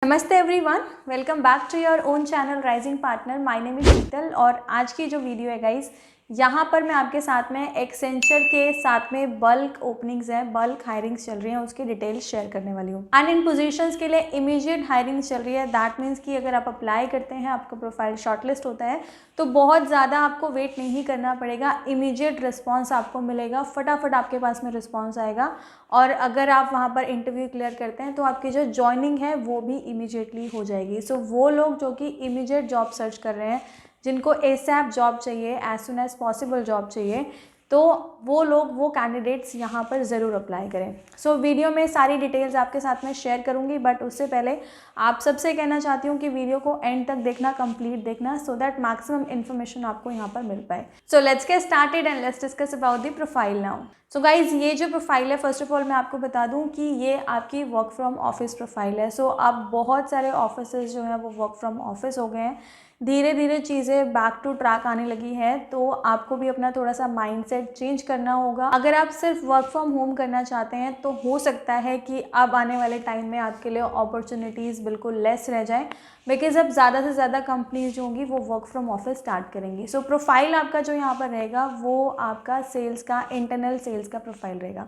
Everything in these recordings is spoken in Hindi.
नमस्ते everyone, welcome back to your own channel rising partner. My name is Sheetal और आज की जो वीडियो है गाइस, यहाँ पर मैं आपके साथ में एक्सेंचर के साथ में बल्क ओपनिंग्स हैं, बल्क हायरिंग्स चल रही हैं, उसकी डिटेल्स शेयर करने वाली हूँ। एंड इन पोजीशंस के लिए इमीडिएट हायरिंग चल रही है। दैट मीन्स कि अगर आप अप्लाई करते हैं, आपका प्रोफाइल शॉर्टलिस्ट होता है तो बहुत ज़्यादा आपको वेट नहीं करना पड़ेगा, इमीडिएट रिस्पॉन्स आपको मिलेगा, फटाफट आपके पास में रिस्पॉन्स आएगा। और अगर आप वहाँ पर इंटरव्यू क्लियर करते हैं तो आपकी जो जॉइनिंग है वो भी इमीडिएटली हो जाएगी। सो वो लोग जो कि इमीडिएट जॉब सर्च कर रहे हैं, जिनको एसएप जॉब चाहिए, as soon as possible job चाहिए, तो वो लोग, वो कैंडिडेट्स यहाँ पर ज़रूर अप्लाई करें। सो वीडियो में सारी डिटेल्स आपके साथ में शेयर करूँगी, बट उससे पहले आप सबसे कहना चाहती हूँ कि वीडियो को एंड तक देखना, कंप्लीट देखना, सो दैट मैक्सिमम इन्फॉर्मेशन आपको यहाँ पर मिल पाए। So let's get started and let's discuss about the profile now. So guys, ये जो प्रोफाइल है, फर्स्ट ऑफ ऑल मैं आपको बता दूं कि ये आपकी वर्क फ्रॉम ऑफिस प्रोफाइल है। सो अब बहुत सारे ऑफिसेज जो हैं वो वर्क फ्रॉम ऑफिस हो गए हैं, धीरे धीरे चीज़ें बैक टू ट्रैक आने लगी है, तो आपको भी अपना थोड़ा सा माइंडसेट चेंज करना होगा। अगर आप सिर्फ वर्क फ्रॉम होम करना चाहते हैं तो हो सकता है कि अब आने वाले टाइम में आपके लिए अपॉर्चुनिटीज़ बिल्कुल लेस रह जाए, बिकॉज अब ज़्यादा से ज़्यादा कंपनीज जो होंगी वो वर्क फ्रॉम ऑफिस स्टार्ट करेंगी। सो प्रोफाइल आपका जो यहाँ पर रहेगा वो आपका सेल्स का, इंटरनल सेल्स का प्रोफाइल रहेगा।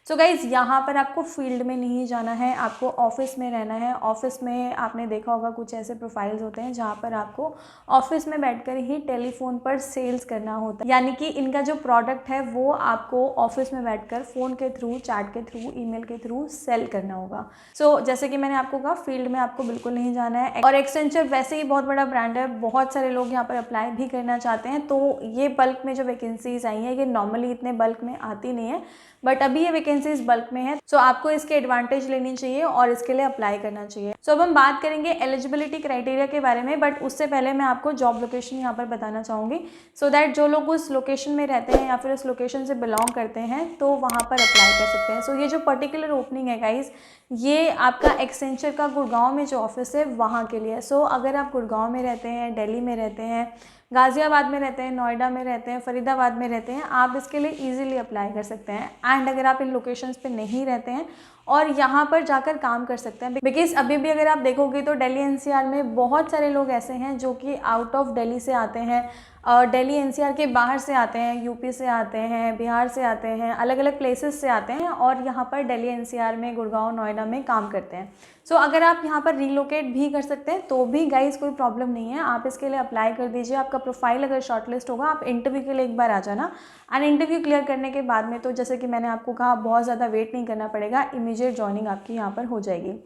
सो गाइज़, यहाँ पर आपको फील्ड में नहीं जाना है, आपको ऑफिस में रहना है। ऑफिस में आपने देखा होगा कुछ ऐसे प्रोफाइल्स होते हैं जहाँ पर आपको ऑफिस में बैठकर ही टेलीफोन पर सेल्स करना होता है, यानी कि इनका जो प्रोडक्ट है वो आपको ऑफिस में बैठकर फ़ोन के थ्रू, चैट के थ्रू, ईमेल के थ्रू सेल करना होगा। सो जैसे कि मैंने आपको कहा, फील्ड में आपको बिल्कुल नहीं जाना है। और एक्सेंचर वैसे ही बहुत बड़ा ब्रांड है, बहुत सारे लोग यहाँ पर अप्लाई भी करना चाहते हैं, तो ये बल्क में जो वैकेंसीज आई हैं, ये नॉर्मली इतने बल्क में आती नहीं है, बट अभी ये वैकेंसीज बल्क में है। सो आपको इसके एडवांटेज लेनी चाहिए और इसके लिए अप्लाई करना चाहिए। सो अब हम बात करेंगे एलिजिबिलिटी क्राइटेरिया के बारे में, बट उससे पहले मैं आपको जॉब लोकेशन यहाँ पर बताना चाहूँगी, सो दैट जो लोग उस लोकेशन में रहते हैं या फिर उस लोकेशन से बिलोंग करते हैं तो वहाँ पर अप्लाई कर सकते हैं। सो ये जो पर्टिकुलर ओपनिंग है गाइज, ये आपका एक्सेंचर का गुड़गांव में जो ऑफिस है वहाँ के लिए। सो अगर आप गुड़गांव में रहते हैं, दिल्ली में रहते हैं, गाज़ियाबाद में रहते हैं, नोएडा में रहते हैं, फरीदाबाद में रहते हैं, आप इसके लिए इजीली अप्लाई कर सकते हैं। एंड अगर आप इन लोकेशंस पे नहीं रहते हैं और यहाँ पर जाकर काम कर सकते हैं, बिकॉज अभी भी अगर आप देखोगे तो दिल्ली एनसीआर में बहुत सारे लोग ऐसे हैं जो कि आउट ऑफ दिल्ली से आते हैं, दिल्ली एनसीआर के बाहर से आते हैं, यूपी से आते हैं, बिहार से आते हैं, अलग अलग प्लेसेस से आते हैं और यहाँ पर दिल्ली एनसीआर में, गुड़गांव, नोएडा में काम करते हैं। सो अगर आप यहाँ पर रीलोकेट भी कर सकते हैं तो भी गाइस कोई प्रॉब्लम नहीं है, आप इसके लिए अप्लाई कर दीजिए। आपका प्रोफाइल अगर शॉर्टलिस्ट होगा, आप इंटरव्यू के लिए एक बार आ जाना, एंड इंटरव्यू क्लियर करने के बाद में तो जैसे कि मैंने आपको कहा, बहुत ज़्यादा वेट नहीं करना पड़ेगा, इमीडिएट जॉइनिंग आपकी यहाँ पर हो जाएगी।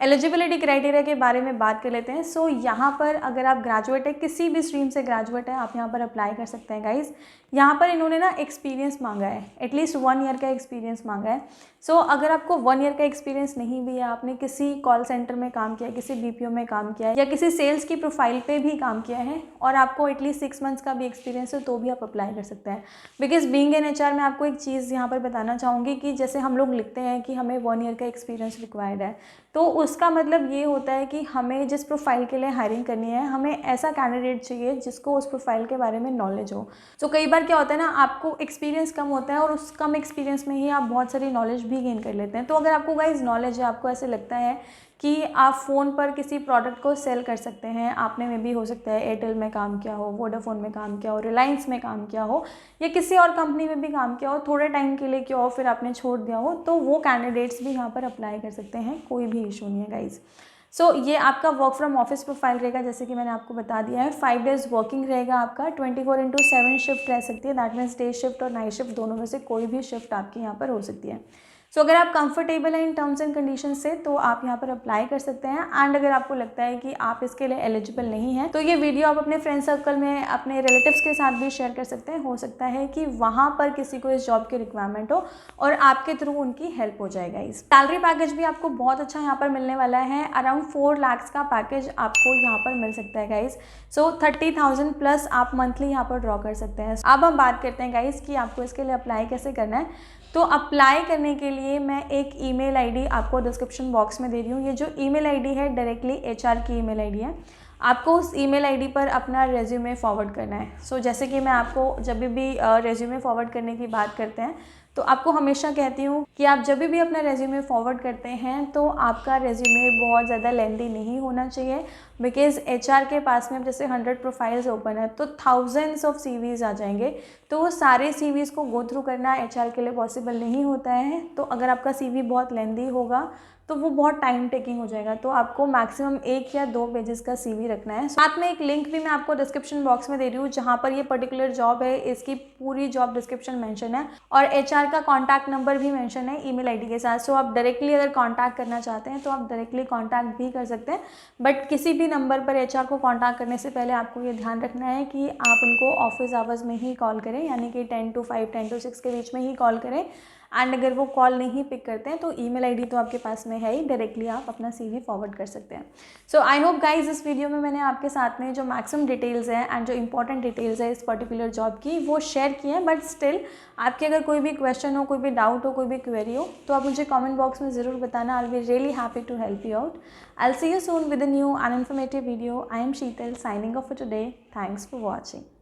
एलिजिबिलिटी क्राइटेरिया के बारे में बात कर लेते हैं। सो यहाँ पर अगर आप ग्रेजुएट है, किसी भी स्ट्रीम से ग्रेजुएट है, आप यहाँ पर अप्लाई कर सकते हैं गाइज। यहाँ पर इन्होंने ना एक्सपीरियंस मांगा है, एटलीस्ट 1 ईयर का एक्सपीरियंस मांगा है। सो अगर आपको 1 ईयर का एक्सपीरियंस नहीं भी है, आपने किसी कॉल सेंटर में काम किया है, किसी बीपीओ में काम किया है या किसी सेल्स की प्रोफाइल पे भी काम किया है और आपको एटलीस्ट 6 मंथ्स का भी एक्सपीरियंस है, तो भी आप अप्लाई कर सकते हैं। बिकॉज बीइंग एन एचआर मैं आपको एक चीज़ यहाँ पर बताना चाहूँगी कि जैसे हम लोग लिखते हैं कि हमें 1 ईयर का एक्सपीरियंस रिक्वायर्ड है, तो उसका मतलब ये होता है कि हमें जिस प्रोफाइल के लिए हायरिंग करनी है, हमें ऐसा कैंडिडेट चाहिए जिसको उस प्रोफाइल के बारे में नॉलेज हो। तो कई बार क्या होता है ना, आपको एक्सपीरियंस कम होता है और उस कम एक्सपीरियंस में ही आप बहुत सारी नॉलेज भी गेन कर लेते हैं। तो अगर आपको गाइज नॉलेज है, आपको ऐसे लगता है कि आप फ़ोन पर किसी प्रोडक्ट को सेल कर सकते हैं, आपने में भी हो सकता है एयरटेल में काम किया हो, वोडाफोन में काम किया हो, रिलायंस में काम किया हो या किसी और कंपनी में भी काम किया हो, थोड़े टाइम के लिए किया हो, फिर आपने छोड़ दिया हो, तो वो कैंडिडेट्स भी यहाँ पर अप्लाई कर सकते हैं, कोई भी इशू नहीं है गाइज। सो ये आपका वर्क फ्रॉम ऑफिस प्रोफाइल रहेगा, जैसे कि मैंने आपको बता दिया है। 5 डेज़ वर्किंग रहेगा आपका, 24/7 शिफ्ट रह सकती है, दैट मीन्स डे शिफ्ट और नाइट शिफ्ट दोनों में से कोई भी शिफ्ट आपकी यहाँ पर हो सकती है। सो अगर आप कंफर्टेबल हैं इन टर्म्स एंड कंडीशन से तो आप यहाँ पर अप्लाई कर सकते हैं। एंड अगर आपको लगता है कि आप इसके लिए एलिजिबल नहीं हैं तो ये वीडियो आप अपने फ्रेंड सर्कल में, अपने रिलेटिव्स के साथ भी शेयर कर सकते हैं। हो सकता है कि वहाँ पर किसी को इस जॉब की रिक्वायरमेंट हो और आपके थ्रू उनकी हेल्प हो जाएगा। इस सैलरी पैकेज भी आपको बहुत अच्छा यहाँ पर मिलने वाला है, अराउंड 4 लाख का पैकेज आपको यहाँ पर मिल सकता है गाइज। सो 30,000 प्लस आप मंथली यहाँ पर ड्रॉ कर सकते हैं। अब हम बात करते हैं गाइज कि आपको इसके लिए अप्लाई कैसे करना है। तो अप्लाई करने के लिए मैं एक ईमेल आईडी आपको डिस्क्रिप्शन बॉक्स में दे रही हूँ। ये जो ईमेल आईडी है डायरेक्टली एचआर की ईमेल आईडी है, आपको उस ईमेल आईडी पर अपना रेज्यूमे फॉरवर्ड करना है। सो जैसे कि मैं आपको जब भी रेज्यूमे फॉरवर्ड करने की बात करते हैं तो आपको हमेशा कहती हूँ कि आप जब भी अपना रेज्यूमे फॉरवर्ड करते हैं तो आपका रेज्यूमे बहुत ज़्यादा लेंदी नहीं होना चाहिए, बिकॉज़ एचआर के पास में अब जैसे 100 प्रोफाइल्स ओपन है तो थाउजेंड्स ऑफ सीवीज़ आ जाएंगे, तो वो सारे सीवीज़ को गो थ्रू करना एचआर के लिए पॉसिबल नहीं होता है। तो अगर आपका सीवी बहुत लेंदी होगा तो वो बहुत टाइम टेकिंग हो जाएगा। तो आपको मैक्सिमम 1 या 2 पेजेस का सीवी रखना है। साथ में एक लिंक भी मैं आपको डिस्क्रिप्शन बॉक्स में दे रही हूँ जहाँ पर ये पर्टिकुलर जॉब है, इसकी पूरी जॉब डिस्क्रिप्शन मेंशन है और एचआर का कॉन्टैक्ट नंबर भी मेंशन है ईमेल आईडी के साथ। सो आप डायरेक्टली अगर कॉन्टैक्ट करना चाहते हैं तो आप डायरेक्टली कॉन्टैक्ट भी कर सकते हैं, बट किसी भी नंबर पर एचआर को कॉन्टैक्ट करने से पहले आपको ये ध्यान रखना है कि आप उनको ऑफिस आवर्स में ही कॉल करें, यानी कि 10 to 5, 10 to 6 के बीच में ही कॉल करें। एंड अगर वो कॉल नहीं पिक करते हैं तो ईमेल आईडी तो आपके पास में है ही, डायरेक्टली आप अपना सीवी फॉरवर्ड कर सकते हैं। सो आई होप गाइज इस वीडियो में मैंने आपके साथ में जो मैक्सिमम डिटेल्स हैं एंड जो इंपॉर्टेंट डिटेल्स है इस पर्टिकुलर जॉब की वो शेयर किए हैं, बट स्टिल आपके अगर कोई भी क्वेश्चन हो, कोई भी डाउट हो, कोई भी क्वेरी हो तो आप मुझे कॉमेंट बॉक्स में ज़रूर बताना। I will be really happy to help you out. I will see you soon with a new and informative video. I am Sheetal signing off for today. Thanks for watching.